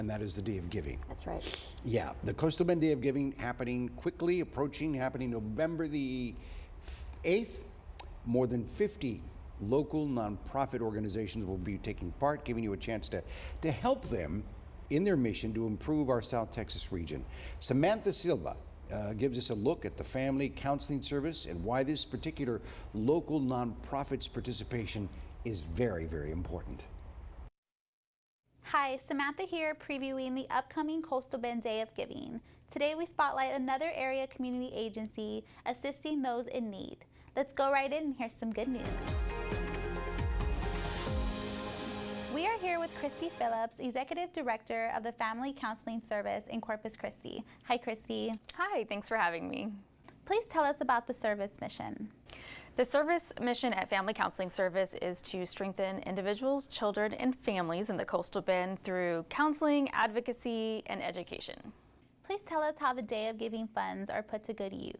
And that is the Day of Giving. That's right. Yeah, the Coastal Bend Day of Giving happening November the 8th. More than 50 local nonprofit organizations will be taking part, giving you a chance to help them in their mission to improve our South Texas region. Samantha Silva gives us a look at the family counseling service and why this particular local nonprofit's participation is very, very important. Hi, Samantha here, previewing the upcoming Coastal Bend Day of Giving. Today we spotlight another area community agency assisting those in need. Let's go right in and hear some good news. We are here with Christy Phillips, Executive Director of the Family Counseling Service in Corpus Christi. Hi, Christy. Hi, thanks for having me. Please tell us about the service mission. The service mission at Family Counseling Service is to strengthen individuals, children, and families in the Coastal Bend through counseling, advocacy, and education. Please tell us how the Day of Giving funds are put to good use.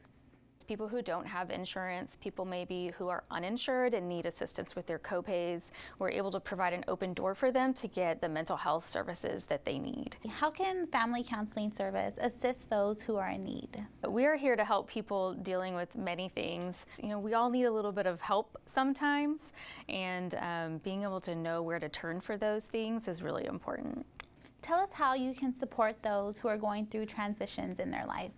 People who don't have insurance, people maybe who are uninsured and need assistance with their co-pays, we're able to provide an open door for them to get the mental health services that they need. How can Family Counseling Service assist those who are in need? We are here to help people dealing with many things. You know, we all need a little bit of help sometimes, and being able to know where to turn for those things is really important. Tell us how you can support those who are going through transitions in their life.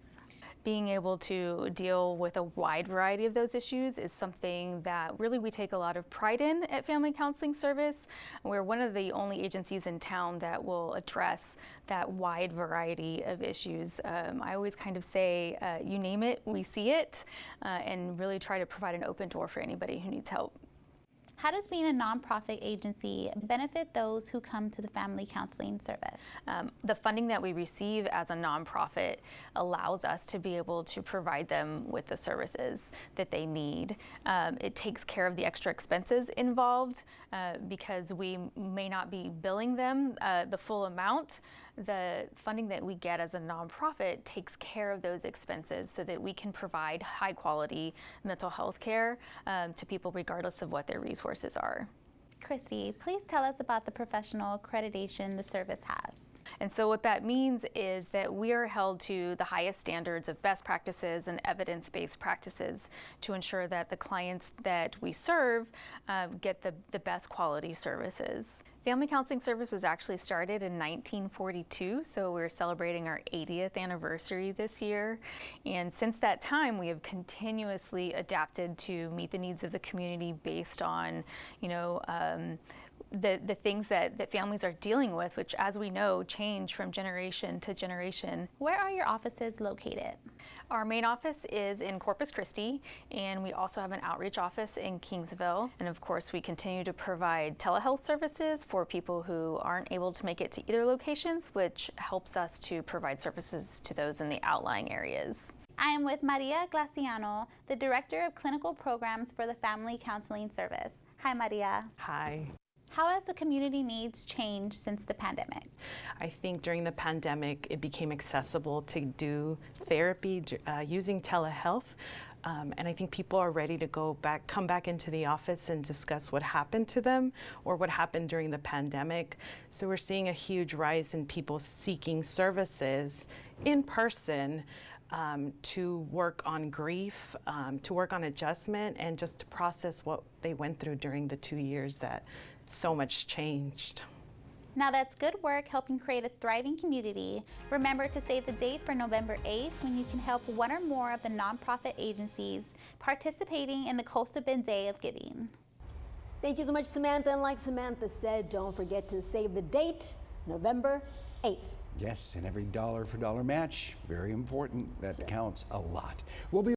Being able to deal with a wide variety of those issues is something that really we take a lot of pride in at Family Counseling Service. We're one of the only agencies in town that will address that wide variety of issues. I always kind of say, you name it, we see it, and really try to provide an open door for anybody who needs help. How does being a nonprofit agency benefit those who come to the Family Counseling Service? The funding that we receive as a nonprofit allows us to be able to provide them with the services that they need. It takes care of the extra expenses involved because we may not be billing them the full amount. The funding that we get as a nonprofit takes care of those expenses so that we can provide high quality mental health care to people regardless of what their resources are. Christy, please tell us about the professional accreditation the service has. And so what that means is that we are held to the highest standards of best practices and evidence-based practices to ensure that the clients that we serve get the best quality services. Family Counseling Service was actually started in 1942, so we're celebrating our 80th anniversary this year. And since that time, we have continuously adapted to meet the needs of the community based on, you know, the things that families are dealing with, which, as we know, change from generation to generation. Where are your offices located? Our main office is in Corpus Christi, and we also have an outreach office in Kingsville. And of course, we continue to provide telehealth services for people who aren't able to make it to either locations, which helps us to provide services to those in the outlying areas. I am with Maria Glaciano, the Director of Clinical Programs for the Family Counseling Service. Hi, Maria. Hi. How has the community needs changed since the pandemic? I think during the pandemic, it became accessible to do therapy using telehealth. And I think people are ready to come back into the office and discuss what happened to them or what happened during the pandemic. So we're seeing a huge rise in people seeking services in person to work on grief, to work on adjustment, and just to process what they went through during the 2 years that so much changed. Now that's good work helping create a thriving community. Remember to save the date for November 8th when you can help one or more of the nonprofit agencies participating in the Coastal Bend Day of Giving. Thank you so much, Samantha. And like Samantha said, don't forget to save the date, November 8th. Yes, and every dollar for dollar match, very important. That That's right. counts a lot. We'll be